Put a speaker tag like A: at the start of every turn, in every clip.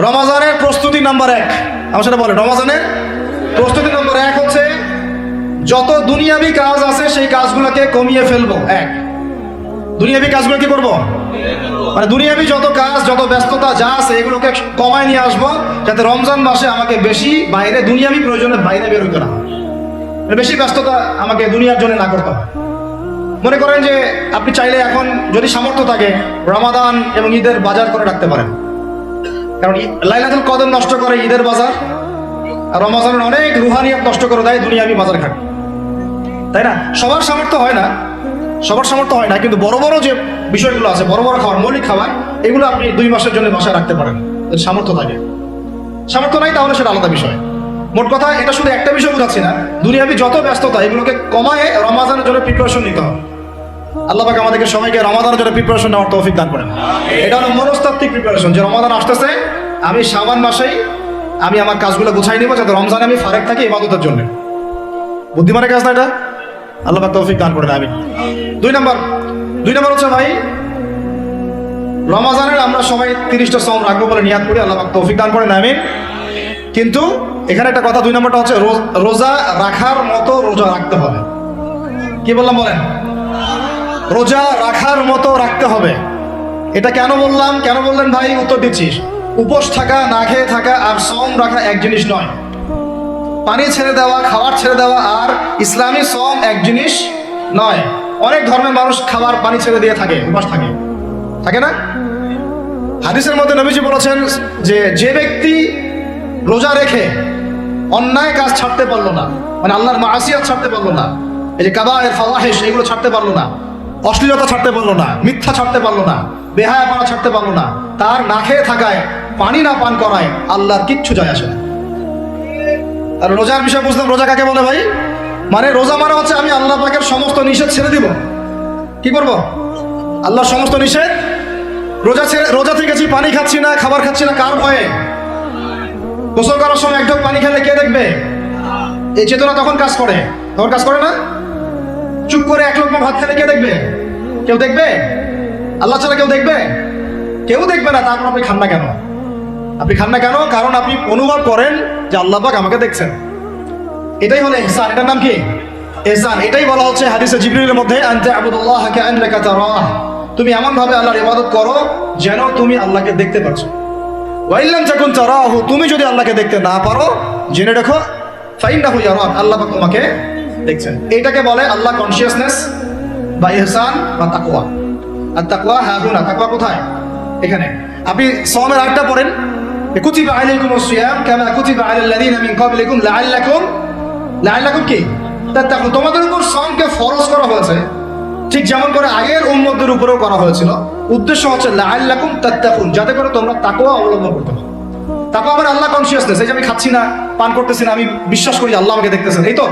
A: রমাজানের প্রস্তুতি নাম্বার 1, আমার সেটা বলেন। রমাজানের প্রস্তুতি নাম্বার 1 হচ্ছে যত দুনিয়াবি কাজ আছে সেই কাজগুলোকে কমিয়ে ফেলবো। দুনিয়াবি কাজগুলো কি করবো, মানে দুনিয়াবি যত কাজ, যত ব্যস্ততা যা আছে এগুলোকে কমায় নিয়ে আসবো, যাতে রমজান মাসে আমাকে বেশি বাইরে দুনিয়াবি প্রয়োজনের বাইরে বের হইতে না হয়, বেশি ব্যস্ততা আমাকে দুনিয়ার জন্য না করতে হয়। মনে করেন যে আপনি চাইলে এখন যদি সামর্থ্য থাকে রমাদান এবং ঈদের বাজার করে রাখতে পারেন, কারণ লাইলাতুল কদর নষ্ট করে ঈদের বাজার, আর রমজানের অনেক রুহানিয়াত নষ্ট করে দেয় দুনিয়াবি বাজার ঘাট, তাই না? সবার সামর্থ্য হয় না, সবার সামর্থ্য হয় না, কিন্তু বড় বড় যে বিষয়গুলো আছে, বড় বড় খাবার, মৌলিক খাবার, এগুলো আপনি 2 মাসের জন্য বাসায় রাখতে পারেন যদি সামর্থ্য থাকে। সামর্থ্য নাই তাহলে সেটা আলাদা বিষয়। মোট কথা এটা শুধু একটা বিষয় বোঝাচ্ছি না, দুনিয়াবি যত ব্যস্ততা এগুলোকে কমায় রমাদানের জন্য প্রিপারেশন নিতে হবে। আল্লাহ পাক আমাদেরকে সবাইকে রমাদানের জন্য প্রিপারেশন নেওয়ার তৌফিক দান করেন। এটা হলো মনস্তাত্ত্বিক প্রিপারেশন, যে রমাদান আসতেছে, আমি শাবান মাসেই আমি আমার কাজগুলো গুছাই নিব যাতে রমজানে আমি ফারেক থাকি ইবাদতের জন্য। বুদ্ধিমানের কাজ না এটা, আল্লাহ পাক তৌফিক দান করেন। আমি 2 নম্বর হচ্ছে ভাই, রমাজানের আমরা সবাই 30টা সওম রাখবো বলে নিয়াত করি, আল্লাহ পাক তৌফিক দান করেন। আমিন। কিন্তু এখানে একটা কথা, 2 নম্বরটা হচ্ছে রোজা রাখার মতো রোজা রাখতে হবে। কি বললাম বলেন? রোজা রাখার মতো রাখতে হবে। এটা কেন বললাম, কেন বললেন ভাই? উত্তর দিচ্ছিস। উপোস থাকা, না খেয়ে থাকা আর সওম রাখা এক জিনিস নয়। পানি ছেড়ে দেওয়া, খাবার ছেড়ে দেওয়া আর ইসলামী সওম এক জিনিস নয়। অনেক ধর্মের মানুষ খাবার পানি ছেড়ে দিয়ে থাকে, উপাস থাকে, থাকে না? হাদিসের মধ্যে নবীজি বলেছেন যে যে ব্যক্তি রোজা রেখে অন্যায় কাজ ছাড়তে পারলো না, মানে আল্লাহর মাসিয়াত ছাড়তে পারলো না, এই যে কাবায়ের ফাওয়াহিশ এগুলো ছাড়তে পারলো না, অশ্লীলতা ছাড়তে পারলো না, মিথ্যা ছাড়তে পারলো না, বেহায়াপনা ছাড়তে পারলো না, তার না খেয়ে থাকায়, পানি না পান করায় আল্লাহর কিচ্ছু যায় আসে না। আর রোজার বিষয় বুঝলাম, রোজা কাকে বলে ভাই? মানে রোজা মানে হচ্ছে আমি আল্লাহ পাকের সমস্ত নিষেধ ছেড়ে দিব। কি করব? আল্লাহর সমস্ত নিষেধ। রোজা থেকেছি, পানি খাচ্ছি না, খাবার খাচ্ছি না, কার ভয়ে? গোসল করার সময় 1 ঢোক পানি খেলে কে দেখবে? এই চেতনা তখন কাজ করে, তখন কাজ করে না? চুপ করে 1 লোকমা ভাত খেলে কে দেখবে? কেউ দেখবে? আল্লাহ ছাড়া কেউ দেখবে? কেউ দেখবে না। তারপর আপনি খান না কেন? আপনি খান না কেন? কারণ আপনি অনুভব করেন যে আল্লাহ পাক আমাকে দেখছেন। এটাই হলো ইহসান। এটার নাম কি? ইহসান। এটাই বলা হচ্ছে হাদিসে জিবরিলের মধ্যে, আনতা আবুদুল্লাহ কাআন্নাকা তারাহ, তুমি এমন ভাবে আল্লাহর ইবাদত করো যেন তুমি আল্লাহকে দেখতে পাচ্ছ। ওয়া ইল্লাম তাকুন তারাহু, তুমি যদি আল্লাহকে দেখতে না পারো জেনে রাখো ফাইন্নাহু ইয়ারাক, আল্লাহ পাক তোমাকে দেখছেন। এটাকে বলে আল্লাহ কনসিয়াসনেস বা ইহসান বা তাকওয়া। আর তাকওয়া হাহুনা, তাকওয়া কোথায়? এখানে। আপনি সওমের আয়াতটা পড়েন, কুতিবা আলাইকুমুস সিয়াম কামা কুতিবা আলাল লাযিনা মিন ক্বাবলিকুম লাআল্লাকুম কি তাত্তাকুন, তোমাদের উপর সওমকে ফরজ করা হয়েছে ঠিক যেমন করে আগের উম্মতদের উপরেও করা হয়েছিল। উদ্দেশ্য হচ্ছে লাআল্লাকুম তাত্তাকুন, যাতে করে তোমরা তাকওয়া অবলম্বন করতে পারো। তাকওয়া মানে আল্লাহ কনসিয়াসনেস, এই যে আমি খাচ্ছি না, পান করতেছি না, আমি বিশ্বাস করি আল্লাহ আমাকে দেখতেছেন, এই তো।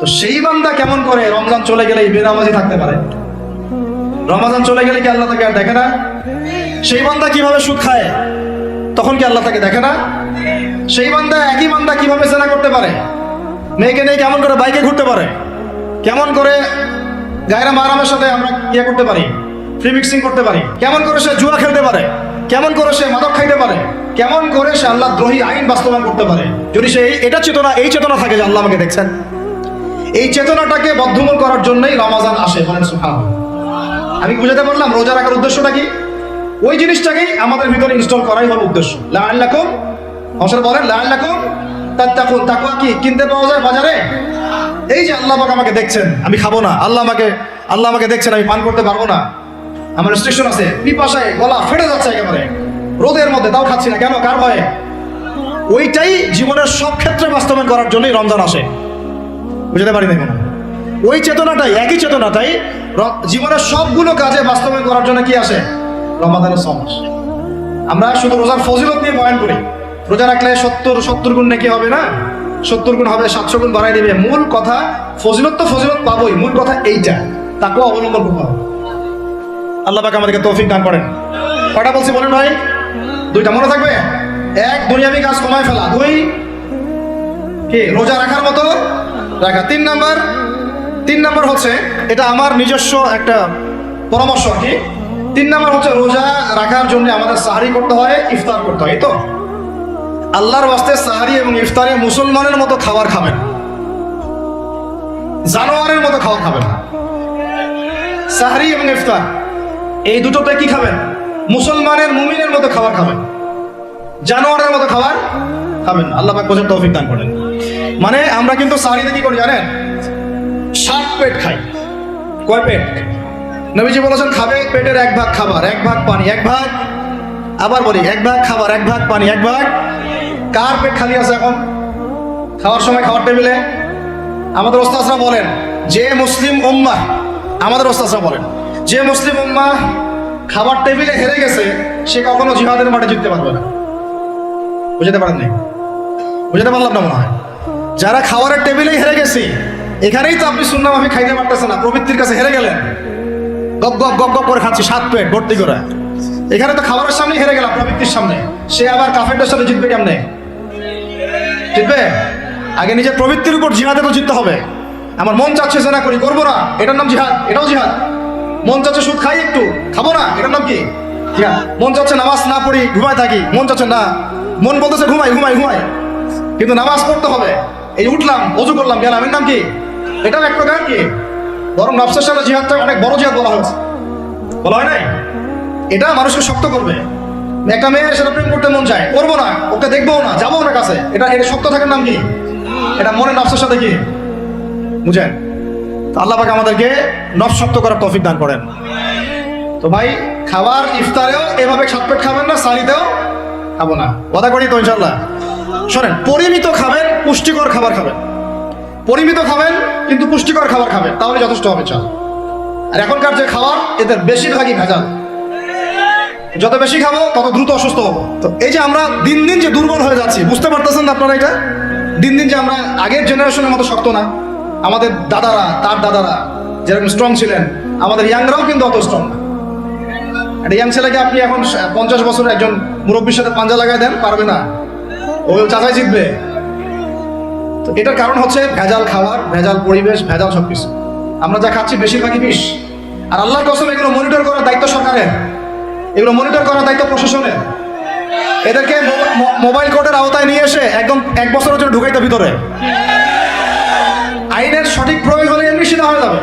A: তো সেই বান্দা কেমন করে রমজান চলে গেলে বেনামাজি থাকতে পারে? রমজান চলে গেলে কি আল্লাহ তাকে আর দেখে না? সেই বান্দা কিভাবে সুদ খায়, তখন কি আল্লাহ তাকে দেখে না? সেই বান্দা, একই বান্দা কিভাবে জেনা করতে পারে? মেয়েকে নিয়ে কেমন করে বাইকে ঘুরতে পারে? কেমন করে গায়রা মাহরামের সাথে আমরা ইয়ে করতে পারি, ফ্রি মিক্সিং করতে পারি? কেমন করে সে জুয়া খেলতে পারে? কেমন করে সে মাদক খাইতে পারে? কেমন করে সে আল্লাহ দ্রোহী আইন বাস্তবায়ন করতে পারে? যদি সে এই চেতনা থাকে যে আল্লাহ আমাকে দেখছেন, এই চেতনাটাকে বদ্ধমূল করার জন্যই রমাজান আসে। বলেন সুবহানাল্লাহ। আমি বুঝাতে পারলাম রোজা রাখার উদ্দেশ্যটা কি? ওই জিনিসটাকেই আমাদের ভিতরে ইনস্টল করাই হলো উদ্দেশ্য। লাআল্লাকুম, অবশ্য বলেন লাআল্লাকুম তাত্তাকুন। তাকওয়া কি কিনতে পাওয়া যায় বাজারে? এই যে আল্লাহ পাক আমাকে দেখছেন, আমি খাবো না, আল্লাহ আমাকে দেখছেন, আমি পান করতে পারবো না, আমার রেস্ট্রিকশন আছে, পিপাসায় গলা ফেটে যাচ্ছে একেবারে রোদের মধ্যে, তাও খাচ্ছি না কেন? কার ভয়ে? ওইটাই জীবনের সব ক্ষেত্রে বাস্তবায়ন করার জন্যই রমজান আসে। বুঝতে পারি না? ওই চেতনাটাই, একই চেতনাটাই জীবনের সবগুলো কাজে বাস্তবায়ন করার জন্য কি আসে? রমাদানের সওম আসে। আমরা শুধু রোজার ফজিলত নিয়ে বয়ান করি, রোজা রাখলে 70 গুণ নাকি হবে না, 70 গুণ হবে, 700 গুণ বাড়াই দিবে। মূল কথা ফজিলত তো ফজিলত পাবোই, মূল কথা এইটা, তাকওয়া অবলম্বন করতে হবে। আল্লাহ পাক আমাদেরকে তৌফিক দান করেন। কয়টা বলছি বলেন ভাই? 2টা মনে থাকবে। 1, দুনিয়াবি কাজ কমায় ফেলা। 2, কি রোজা রাখার মতো রাখা। 3 নম্বর হচ্ছে, এটা আমার নিজস্ব একটা পরামর্শ আর কি, 3 নাম্বার হচ্ছে রোজা রাখার জন্য আমাদের সাহারি করতে হয়, ইফতার করতে হয়। এই তো আল্লাহর ওয়াস্তে সাহারি এবং ইফতারে মুসলমানের মতো খাবার খাবেন, জানোয়ারের মতো খাবার খাবেন না। সাহারি এবং ইফতার এই দুটোতে কি খাবেন? মুসলমানের মুমিনের মতো খাবার খাবেন, জানোয়ারের মতো খাবার খাবেন। আল্লাহ পাক বোঝার তৌফিক দান করেন। মানে আমরা কিন্তু সাহারিতে কি করি জানেন? 7 পেট খাই। কয় পেট? নবীজি বলেছেন খাবে পেটের 1 ভাগ খাবার, 1 ভাগ পানি, 1 ভাগ, আবার বলি 1 ভাগ খাবার, 1 ভাগ পানি, 1 ভাগ। কার পেট খালি আছে এখন খাওয়ার সময় খাওয়ার টেবিলে? আমাদের ওস্তাদরা বলেন যে মুসলিম উম্মাহ, আমাদের ওস্তাদরা বলেন যে মুসলিম উম্মাহ খাবার টেবিলে হেরে গেছে সে কখনো জিহাদের মাঠে জিততে পারবে না। বুঝতে পারেন নাই? বুঝতে পারলাম না মনে হয়। যারা খাবারের টেবিলেই হেরে গেছি, এখানেই তো আপনি সুন্নাহ মাফিক খাইতে পারতেছেন না, প্রবৃত্তির কাছে হেরে গেলেন, গপ গপ গপ গপ করে খাচ্ছি 7 পেট ভর্তি করে। এখানে তো খাবারের সামনেই হেরে গেলাম, প্রবৃত্তির সামনে। সে আবার কাফেরদের সাথে জিতবে কেমনে? জিতবে আগে নিজের প্রবৃত্তির উপর জিহাদে তো জিততে হবে। আমার মন চাচ্ছে যে না করি, করবো না, এটার নাম জিহাদ, এটাও জিহাদ। মন চাচ্ছে সুদ খাই একটু, খাবো না, এটার নাম কি? মন চাচ্ছে নামাজ না পড়ি, ঘুমায় থাকি, মন চাচ্ছে না, মন বলতেছে ঘুমাই ঘুমাই ঘুমাই, কিন্তু নামাজ পড়তে হবে। এই উঠলাম, ওযু করলাম, গেলাম, এর নাম কি? এটাও এক প্রকার কি? বরং নফসের সাথে জিহাদটা অনেক বড় জিহাদ বলা হয়েছে, বলা হয় নাই? এটা মানুষকে শক্ত করবে। একটা মেয়ের সাথে প্রেম করতে মন চায়, করবো না, ওকে দেখবো না, যাবো না কাছে, এটা শক্ত থাকার নাম কি? এটা মনে নফসের সাথে কি বুঝেন? আল্লাহ পাক আমাদেরকে নফস শক্ত করার তৌফিক দান করেন। তো ভাই খাবার ইফতারেও এভাবে 7 পেট খাবেন না, সারিতেও খাবো না, কথা করি তো ইনশাল্লাহ। শোনেন, পরিমিত খাবেন, পুষ্টিকর খাবার খাবেন। পরিমিত খাবেন কিন্তু পুষ্টিকর খাবার খাবেন, তাহলে যথেষ্ট হবে চাল। আর এখনকার যে খাবার এদের বেশিরভাগই ভেজাল। যত বেশি খাবো তত দ্রুত অসুস্থ হবো। তো এই যে আমরা দিন দিন যে দুর্বল হয়ে যাচ্ছি, বুঝতে পারতেছেন না আপনারা? এটা দিন দিন যে আমরা আগের জেনারেশনের মতো শক্ত না। আমাদের দাদারা, তার দাদারা যেরকম স্ট্রং ছিলেন, আমাদের ইয়াংরাও কিন্তু অত স্ট্রং না। একটা ইয়াং ছেলেকে আপনি এখন 50 বছরের একজন মুরব্বীর সাথে পাঞ্জা লাগাই দেন, পারবে না, ও চাচাই জিতবে। তো এটার কারণ হচ্ছে ভেজাল খাবার, ভেজাল পরিবেশ, ভেজাল সবকিছু। আমরা যা খাচ্ছি বেশিরভাগই বিষ। আর আল্লাহর কসম এগুলো মনিটর করার দায়িত্ব সরকারের, এগুলো মনিটর করার দায়িত্ব প্রশাসনের। এদেরকে মোবাইল কোর্টের আওতায় নিয়ে এসে একদম 1 বছরের জন্য ঢুকাইতে ভিতরে। আইনের সঠিক প্রয়োগ হলে এমনি সিধা হয়ে যাবে।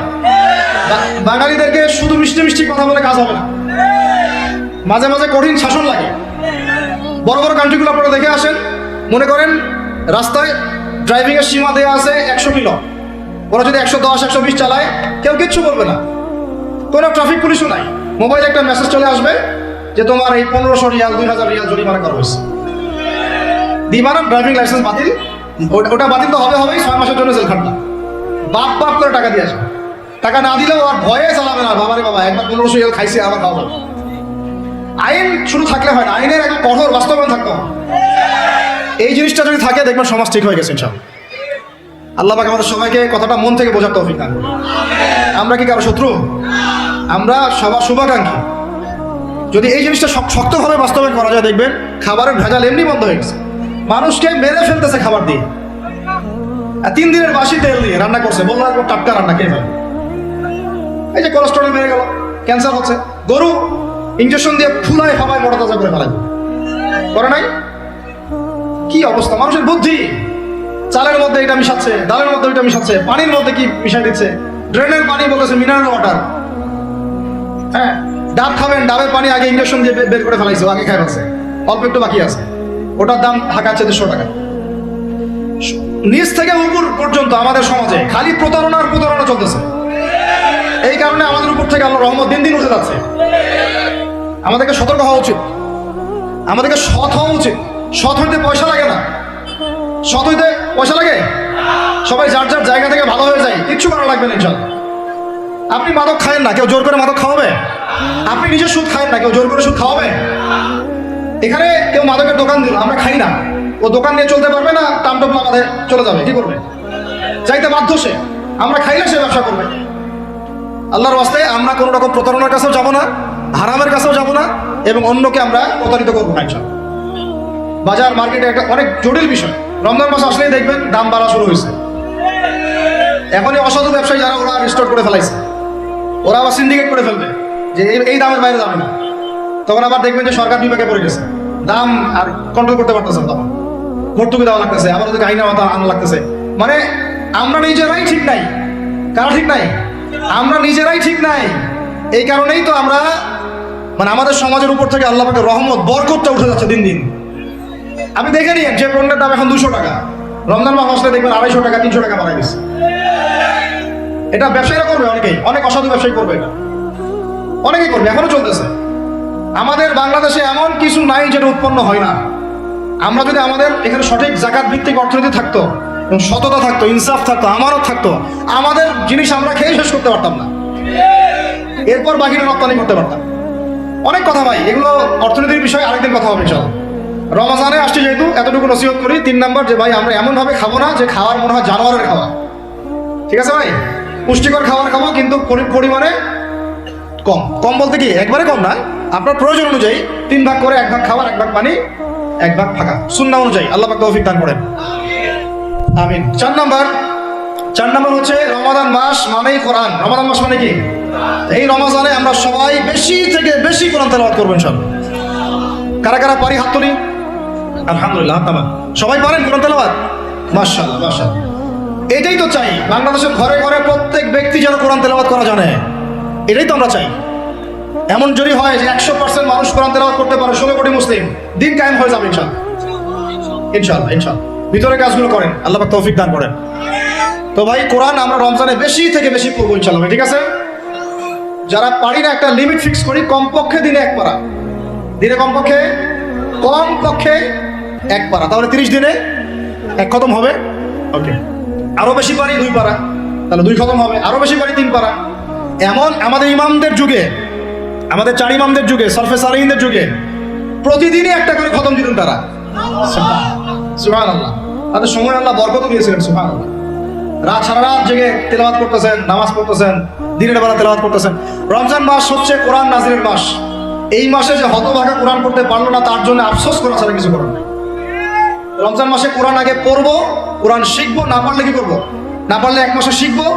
A: বাঙালিদেরকে শুধু মিষ্টি মিষ্টি কথা বলে কাজ হবে না, মাঝে মাঝে কঠিন শাসন লাগে। বড় বড় কান্ট্রিগুলো আপনারা দেখে আসেন, মনে করেন রাস্তায় ড্রাইভিং এর সীমা দেওয়া আছে 100 কিলো, ওরা যদি 110 120 চালায় কেউ কিচ্ছু বলবে না, কোনো ট্রাফিক পুলিশও নাই। মোবাইলে একটা মেসেজ চলে আসবে যে তোমার এই 1500 রিয়াল 2000 রিয়াল জরিমানা করা হয়েছে। দিবানা ড্রাইভিং লাইসেন্স বাতিল, ওটা বাতিল তো হবেই, 6 মাসের জন্য জেল খাটবে। বাপ বাপ করে টাকা দিয়ে আসবে, টাকা না দিলেও আর ভয়ে চালাবে না। বাবারে বাবা, একবার 1500 রিয়াল খাইছে, আবার খাওয়া যাবে। আইন শুধু থাকলে হয় না, আইনের একদম কঠোর বাস্তবায়ন থাকতে হবে। এই জিনিসটা যদি থাকে দেখবেন সমাজ ঠিক হয়ে গেছে ইনশাআল্লাহ। আল্লাহ পাক আমাদের সবাইকে কথাটা মন থেকে বোঝার তৌফিক দান করুন। আমরা কি কারো শত্রু? আমরা সবার শুভাকাঙ্ক্ষী। যদি এই জিনিসটা শক্তভাবে বাস্তবায়ন করা যায়, দেখবেন খাবারের ভেজাল এমনি বন্ধ হয়ে গেছে। মানুষকে মেরে ফেলতেছে খাবার দিয়ে, 3 দিনের বাসি তেল দিয়ে রান্না করছে, বললো একবার টাটকা রান্না খেয়ে ফেল। এই যে কোলেস্ট্রল বেড়ে গেল, ক্যান্সার হচ্ছে। গরু ইঞ্জেকশন দিয়ে ফুলায় ফালায় মোটা তাজা করে ফেলাই করে নাই? কি অবস্থা মানুষের বুদ্ধি! চালের মধ্যে এটা মিশাচ্ছে, ডালের মধ্যে ওইটা মিশাচ্ছে, পানির মধ্যে কি মিশাই দিচ্ছে, ড্রেনের পানি বলতেছে মিনারেল ওয়াটার। হ্যাঁ, ডাব খাবেন, ডাবের পানি আগে ইঞ্জেকশন দিয়ে বের করে ফেলাইছে, আগে খাই ফেলছে, অল্প একটু বাকি আছে, ওটার দাম ঢাকাচ্ছে 150 টাকা। নিচ থেকে উপর পর্যন্ত আমাদের সমাজে খালি প্রতারণার প্রতারণা চলতেছে। এই কারণে আমাদের উপর থেকে আল্লাহর রহমত দিন দিন উঠে যাচ্ছে। আমাদেরকে সতর্ক হওয়া উচিত, আমাদেরকে সৎ হওয়া উচিত। সৎ হইতে পয়সা লাগে না, সৎ হইতে পয়সা লাগে? সবাই যার যার জায়গা থেকে ভালো হয়ে যায়, কিচ্ছু করা লাগবে না ইনশাআল্লাহ। আপনি মাদক খায়েন না, কেউ জোর করে মাদক খাওয়াবে? আপনি নিজে সুদ খায়েন না, কেউ জোর করে সুদ খাওয়াবে? এখানে কেউ মাদকের দোকান দিল, আমরা খাই না, ও দোকান নিয়ে চলতে পারবে না, টামটপলা আমাদের চলে যাবে, কি করবে? যাইতে বাধ্য সে, আমরা খাইলে সে ব্যবসা করবে। আল্লাহর ওয়াস্তে আমরা কোনো রকম প্রতারণার কাছেও যাব না, হারামের কাছেও যাব না, এবং অন্যকে আমরা প্রতারিত করবো না ইনশাআল্লাহ। বাজার মার্কেটে একটা অনেক জটিল বিষয়। রমজান মাস আসলেই দেখবেন দাম বাড়া শুরু হয়েছে। এখনই অসাধু ব্যবসায়ী যারা, ওরা রিস্টোর করে ফেলাইছে, ওরা আবার সিন্ডিকেট করে ফেলবে। যে এই দামের বাইরে যাবে না, তখন আবার দেখবেন যে সরকার বিভাগে পড়ে গেছে, দাম আর কন্ট্রোল করতে পারতেছেন, তখন ভর্তুকি দেওয়া লাগতেছে, আবার ওদেরকে আইনের মাথা আনা লাগতেছে। মানে আমরা নিজেরাই ঠিক নাই। কারা ঠিক নাই? আমরা নিজেরাই ঠিক নাই। এই কারণেই তো আমরা মানে আমাদের সমাজের উপর থেকে আল্লাহ পাকের রহমত বরকতটা উঠে যাচ্ছে দিন দিন। আপনি দেখে নিন, যে পণ্যের দাম এখন 200 টাকা, রমজান মাস আসলে দেখবেন 250 টাকা 300 টাকা বাড়াই দিচ্ছে। এটা ব্যবসায়ীরা করবে, অনেকেই, অনেক অসাধু ব্যবসায়ী করবে, এটা অনেকেই করবে, এখনো চলতেছে। আমাদের বাংলাদেশে এমন কিছু নাই যেটা উৎপন্ন হয় না। আমরা যদি আমাদের এখানে সঠিক জাকাত ভিত্তিক অর্থনীতি থাকতো এবং সততা থাকতো, ইনসাফ থাকতো, আমানত থাকতো, আমাদের জিনিস আমরা খেয়ে শেষ করতে পারতাম না, এরপর বাকিটা রপ্তানি করতে পারতাম। অনেক কথা ভাই, এগুলো অর্থনীতির বিষয়, আরেকদিন কথা হবে ইনশাআল্লাহ। রমজানে আসছে যেহেতু এতটুকু নসিহত করি। 3 নাম্বার, যে ভাই আমরা এমন ভাবে খাবো না যে খাওয়ার মনে হয় জানোয়ারের খাওয়া। ঠিক আছে ভাই, পুষ্টিকর খাবার খাবো, কিন্তু পরিমাণে কম। কম বলতে কি একবারে কম না, আপনার প্রয়োজন অনুযায়ী 3 ভাগ করে, 1 ভাগ খাবার, 1 ভাগ পানি, 1 ভাগ ফাঁকা, সুন্নাহ অনুযায়ী। আল্লাহ পাক তৌফিক দান করেন, আমিন। 4 নাম্বার হচ্ছে রমাদান মাস মানেই কোরআন। রমাদান মাস মানে কি? এই রমজানে আমরা সবাই বেশি থেকে বেশি কোরআন তেলাওয়াত করবেন ইনশাআল্লাহ। কারা কারা পারি হাত তুলি? আলহামদুলিল্লাহ, সবাই পারেন কোরআন তেলাওয়াত? মাশাআল্লাহ মাশাআল্লাহ। এটাই তো চাই, বাংলাদেশের ঘরে ঘরে প্রত্যেক ব্যক্তি যেন কোরআন তেলাওয়াত করা জানে, এটাই তো আমরা চাই। এমন যদি হয় যে 100% মানুষ কোরআন তেলাওয়াত করতে পারে, 16 কোটি মুসলিম, দিন কায়েম হয়ে যাবে ইনশাআল্লাহ ইনশাআল্লাহ ইনশাআল্লাহ। ভিতরে কাজগুলো করেন, আল্লাহ পাক তৌফিক দান করেন। তো ভাই কোরআন আমরা রমজানে বেশি থেকে বেশি পড়বো ইনশাআল্লাহ, ঠিক আছে? যারা পারি না, একটা লিমিট ফিক্স করি, কমপক্ষে দিনে 1 পারা, দিনে কমপক্ষে 1 পারা, তাহলে 30 দিনে 1 খতম হবে। ওকে, আরো বেশি পারি 2 পারা, তাহলে 2 খতম হবে। আরো বেশি পারি 3 পারা। এমন আমাদের ইমামদের যুগে, আমাদের 4 ইমামদের যুগে, সরফে সালিহিনদের যুগে প্রতিদিনই 1টা করে খতম দিতেন তারা। সুবহানাল্লাহ, তাদের সময় আল্লাহ বরকত দিয়েছিলেন। সুবহানাল্লাহ, সারা রাত জেগে তেলাওয়াত করতেছেন, নামাজ পড়তেছেন, দিনের বেলা তেলাওয়াত করতেছেন। রমজান মাস হচ্ছে কোরআন নাজিলের মাস। এই মাসে যে হতভাগা কোরআন পড়তে পারলো না, তার জন্য আফসোস করা ছাড়া কিছু করার নাই। রমজান মাসে কোরআন আগে পড়বো, কোরআন শিখবো, না পারলে কি করবো? না পারলে 1 মাসে শিখবো,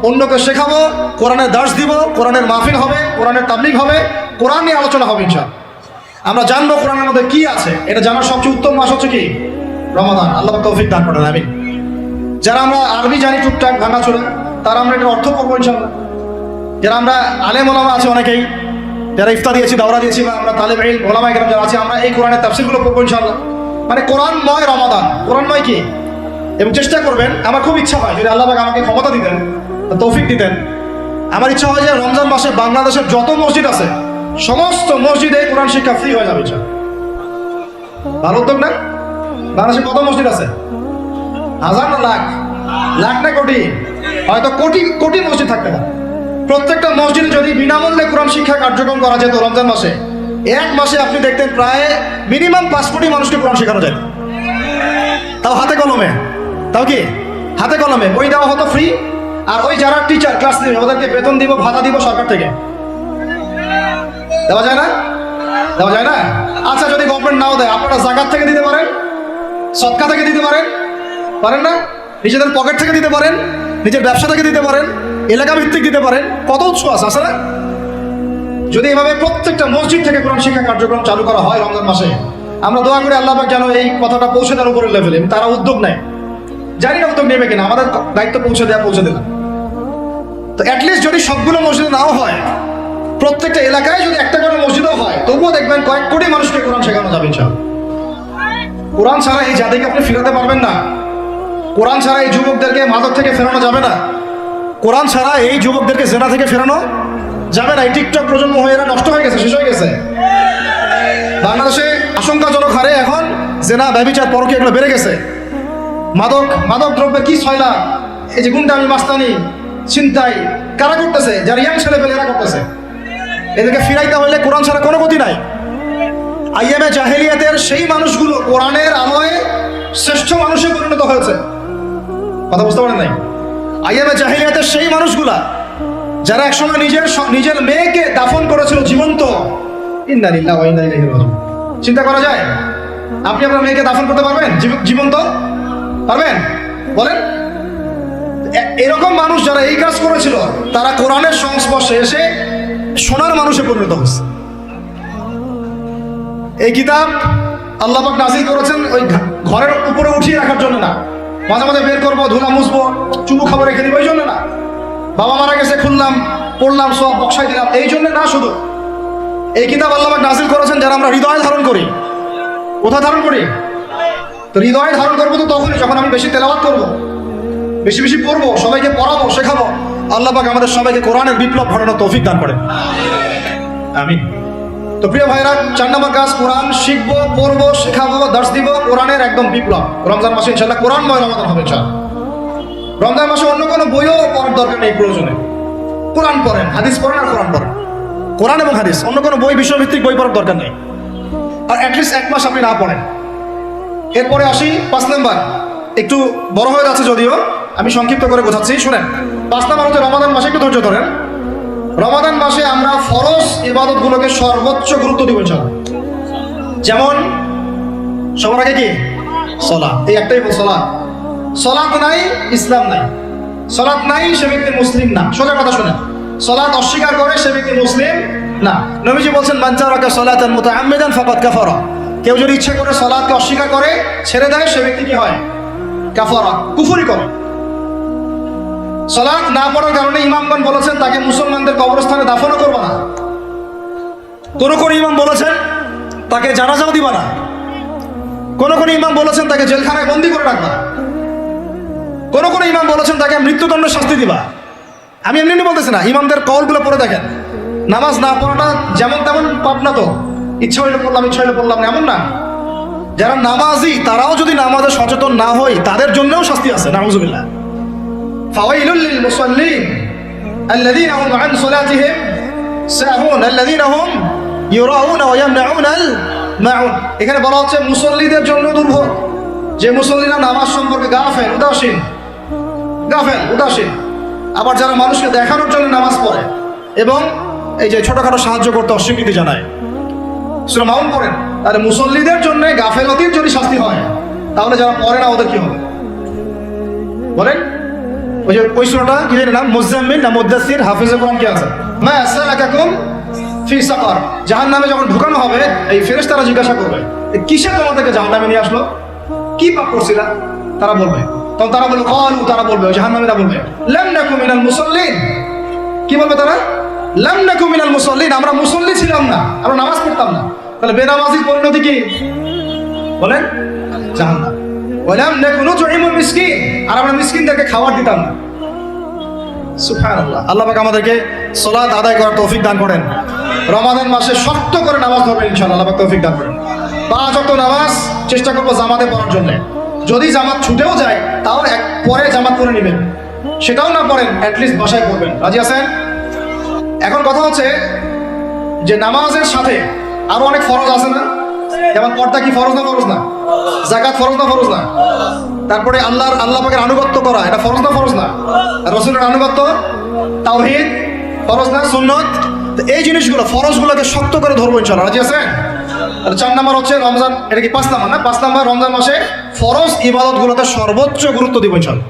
A: অন্যকে শেখাবো, কোরআনের দার্স দিব, কোরআনের মাহফিল হবে, কোরআনের তাবলীগ হবে, কোরআন নিয়ে আলোচনা হবে ইনশাআল্লাহ। আমরা জানবো কোরআনের মধ্যে কি আছে। এটা জানার সবচেয়ে উত্তম মাস হচ্ছে কি? রমাদান। আল্লাহ তৌফিক দান করেন, আমিন। যারা আমরা আরবি জানি টুকটাক ভাঙাচোরা, তারা আমরা এটার অর্থ পড়বো ইনশাআল্লাহ। যারা আমরা আলেম ওলামা আছে অনেকেই, যারা ইফতার দিয়েছি, দাওরা দিয়েছি, বা আমরা তালেব ইলম ওলামা ইকরাম যারা আছে, আমরা এই কোরআনের তাফসীরগুলো পড়বো ইনশাআল্লাহ। মানে কোরআনময় রমাদান, কোরআনময় কি? এবং চেষ্টা করবেন, আমার খুব ইচ্ছা হয় যদি আল্লাহ পাক আমাকে ক্ষমতা দিতেন, তৌফিক দিতেন, আমার ইচ্ছা হয় যে রমজান মাসে বাংলাদেশের যত মসজিদ আছে সমস্ত মসজিদে কোরআন শিক্ষা ফ্রি হয়ে যাবে ইনশাআল্লাহ। ভালো উদ্যোগ না? বাংলাদেশে কত মসজিদ আছে? হাজার না লাখ? লাখ না কোটি? হয়তো কোটি কোটি মসজিদ থাকতে পারে। প্রত্যেকটা মসজিদে যদি বিনামূল্যে কোরআন শিক্ষা কার্যক্রম করা যেত রমজান মাসে, 1 মাসে আপনি দেখতেন প্রায় মিনিমাম 5 কোটি মানুষকে কোরআন শেখানো যায়। তাও হাতে কলমে, তাও কি হাতে কলমে, বই দেওয়া হতো ফ্রি। আর ওই যারা টিচার ক্লাস নেবে ওদেরকে বেতন দিব, ভাতা দিব সরকার থেকে। দেওয়া যায় না? দেওয়া যায় না? আচ্ছা, যদি গভর্নমেন্ট নাও দেয়, আপনারা জাকাত থেকে দিতে পারেন, সদকা থেকে দিতে পারেন, পারেন না? নিজেদের পকেট থেকে দিতে পারেন, নিজের ব্যবসা থেকে দিতে পারেন, এলাকা ভিত্তিক দিতে পারেন, কত উৎস আছে না? যদি এভাবে প্রত্যেকটা মসজিদ থেকে কোরআন শিক্ষা কার্যক্রম চালু করা হয় রমজান মাসে, আমরা দোয়া করি আল্লাহ পাক যেন এই কথাটা পৌঁছে দেওয়ার উপরের লেভেলে। তারা উদ্যোগ নেয়, জানি না উদ্যোগ নেবে কিনা, আমাদের দায়িত্ব পৌঁছে দিলাম। তো অ্যাটলিস্ট যদি সবগুলো মসজিদে নাও হয়, প্রত্যেকটা এলাকায় যদি 1টা করে মসজিদও হয়, তবুও দেখবেন কয়েক কোটি মানুষকে কোরআন শেখানো যাবে ইনশাআল্লাহ। কোরআন ছাড়া এই জাতিকে আপনি ফিরাতে পারবেন না। কোরআন ছাড়া এই যুবকদেরকে মাদক থেকে ফেরানো যাবে না। কোরআন ছাড়া এই যুবকদেরকে জেনা থেকে ফেরানো যাবে না। এই টিকটক প্রজন্ম হয়ে এরা নষ্ট হয়ে গেছে, শেষ হয়ে গেছে। বাংলাদেশে আশঙ্কাজনক হারে এখন জেনা, ব্যভিচার, পরকীয়া এগুলো বেড়ে গেছে। মাদক দ্রব্যের কি ছয়লা, এই যে গুন্ডামি, মাস্তানি, ছিনতাই কারা করতেছে? যারা ইয়াং ছেলে পেলে এরা করতেছে। এদেরকে ফিরাইতে হলে কোরআন ছাড়া কোনো গতি নাই। আইয়ামে জাহেলিয়াতের সেই মানুষগুলো কোরআনের আলোয় শ্রেষ্ঠ মানুষে পরিণত হয়েছে। কথা বুঝতে পারেন নাই? আইয়ামে জাহেলিয়াতের সেই মানুষগুলা যারা একসময় নিজের মেয়েকে দাফন করেছিল জীবন্ত। ইন্না লিল্লাহি ওয়া ইন্না ইলাইহি রাজিউন। চিন্তা করা যায়? আপনি আপনার মেয়েকে দাফন করতে পারবেন জীবন্ত? পারবেন? বলেন। এরকম মানুষ যারা এই কাজ করেছিল, তারা কোরআনের সংস্পর্শে এসে সোনার মানুষে পরিণত হচ্ছে। এই কিতাব আল্লাহ পাক নাযিল করেছেন ওই ঘরের উপরে উঠিয়ে রাখার জন্য না, মাঝে মাঝে বের করবো, ধুলা মুছবো, চুমু খাবার রেখে দিব, এই জন্য না। বাবা মারা গেছে, খুললাম, পড়লাম, সব বক্সাই দিলাম, এই জন্য না। শুধু এই কিতাব আল্লাহ পাক নাযিল করেছেন যারা আমরা হৃদয়ে ধারণ করি। কোথায় ধারণ করি? তো হৃদয়ে ধারণ করবো তো তখনই যখন আমি বেশি তেলাওয়াত করবো, বেশি বেশি পড়বো, সবাইকে পড়াবো, শেখাবো। আল্লাহ পাক আমাদের সবাইকে কোরআনের বিপ্লব ঘটানোর তৌফিক দান করেন, আমিন। তো প্রিয় ভাইরা, 4 নম্বর কাজ, কোরআন শিখবো, পড়বো, শেখাবো, দার্স দিব, কোরআনের একদম বিপ্লব। রমজান মাসে ইনশাআল্লাহ কোরআনময় রমাদান হবে। রমজান মাসে অন্য কোনো বইও পড়ার দরকার নেই, প্রয়োজনে কোরআন পড়েন, হাদিস পড়েন আর কোরআন পড়েন। কোরআন এবং হাদিস, অন্য কোনো বই, বিষয়ভিত্তিক বই পড়ার দরকার নেই। আর অ্যাটলিস্ট 1 মাস আপনি না পড়েন। এরপরে আসি 5 নম্বর, একটু বড় হয়ে যাচ্ছে যদিও, আমি সংক্ষিপ্ত করে বোঝাচ্ছি, শুনেন। 5 নম্বর হচ্ছে রমাদান মাসে, একটু ধৈর্য ধরেন। রমাদান মাসে আমরা ফরজ ইবাদতগুলোকে সর্বোচ্চ গুরুত্ব দিব ইনশাআল্লাহ। যেমন সবার আগে কি? সালাত। এই একটাই সালাত। সালাত নাই, ইসলাম নাই। সালাত নাই, সে ব্যক্তি মুসলিম না। সোজা কথা শুনেন, সালাত অস্বীকার করে সে ব্যক্তি মুসলিম না। নবীজি বলছেন, মান তারাকা সালাতান মুতাআম্মিদান ফাকাদ কাফারা। কেউ যদি ইচ্ছা করে সালাতকে অস্বীকার করে, ছেড়ে দেয়, সে ব্যক্তি কি হয়? কাফারা, কুফরি করে। সালাত না পড়ার কারণে ইমামগণ বলেছেন তাকে মুসলমানদের কবরস্থানে দাফনও করবে না। কোন ইমাম বলেছেন তাকে জানাজাও দিবা না। কোন ইমাম বলেছেন তাকে জেলখানায় বন্দি করে রাখবা। কোন ইমাম বলেছেন তাকে মৃত্যুদণ্ড শাস্তি দিবা। আমি এমনি বলতেছি না, ইমামদের কওলগুলো পড়ে দেখেন। নামাজ না পড়াটা যেমন তেমন পাপ না তো, ইচ্ছা হইলে পড়লাম, ইচ্ছা হইলে পড়লাম না, এমন না। যারা নামাজি তারাও যদি নামাজে সচেতন না হয়, তাদের জন্যও শাস্তি আছে। নাউযুবিল্লাহ। ফাওয়াইলুল লিল মুসাল্লিন আল্লাযীনা হুম আন সালাতিহিম সাহুন আল্লাযীনা হুম ইউরাউনা ওয়া ইয়ামনাউনাল মাউন। এখানে বলা হচ্ছে মুসল্লিদের জন্য দুর্ভোগ, যে মুসল্লিরা নামাজ সম্পর্কে গাফেল, উদাসীন। আবার যারা মানুষকে দেখানোর জন্য নামাজ পড়ে এবং এই যে ছোটখাটো সাহায্য করতে অস্বীকৃতি জানায়, সূরা মাউন পড়েন। তাহলে মুসল্লিদের জন্য গাফেলতির যদি শাস্তি হয়, তাহলে যারা পড়ে না ওদের কি হবে বলেন? ওই সূরাটা কি জানেন নাম? মুজাম্মিল না মুদ্দাসসির? হাফেজে কোরআন কি আছে? মা সালাকাকুম ফি সাকার। জাহান্নামে যখন ঢুকানো হবে, এই ফেরেশতারা জিজ্ঞাসা করবে, কিসে তোমাদেরকে জাহান্নামে নিয়ে আসলো? কি পাপ করছিলা? তারা বলবে, তখন তারা বলবে, তারা বলবে, জাহান্নামীরা বলবে, লাম নাকু মিনাল মুসাল্লিন। কি বলবে তারা? লাম নাকু মিনাল মুসাল্লিন, আমরা মুসল্লি ছিলাম না, আমরা নামাজ পড়তাম না। তাহলে বেনামাজির পরিণতি কি বলেন? জাহান্নাম। ওয়ালাম নাকু নুতঈমুল মিসকিন, আর আমরা মিসকিনদেরকে খাবার দিতাম না। সুবহানাল্লাহ। আল্লাহ পাক আমাদেরকে সালাত আদায় করার তৌফিক দান করেন। রমাদান মাসে শক্ত করে নামাজ ধরবেন ইনশাআল্লাহ, আল্লাহ পাক তৌফিক দান করেন। 5 ওয়াক্ত নামাজ চেষ্টা করব জামাতে পড়ার জন্য। যদি জামাত ছুটেও যায়, তাও পরে জামাত করে নেবেন। সেটাও না পড়েন, অ্যাটলিস্ট বাসায় পড়বেন। রাজি আছেন? এখন কথা হচ্ছে যে নামাজের সাথে আরো অনেক ফরজ আছে না? যেমন পর্দা কি ফরজ না? ফরজ না? যাকাত ফরজ না? ফরজ না? তারপরে আল্লাহ পাকের আনুগত্য করা, এটা ফরজ না? ফরজ না? রাসূলের আনুগত্য, তাওহীদ ফরজ না? সুন্নাত। এই জিনিসগুলো, ফরজগুলোকে শক্ত করে ধরবো ইনশাআল্লাহ। রাজি আছেন? আর 4 নম্বর হচ্ছে রমজান। এটা কি 5 নম্বর না? 5 নম্বর, রমজান মাসে ফরজ ইবাদতগুলোকে সর্বোচ্চ গুরুত্ব দিব ইনশাআল্লাহ।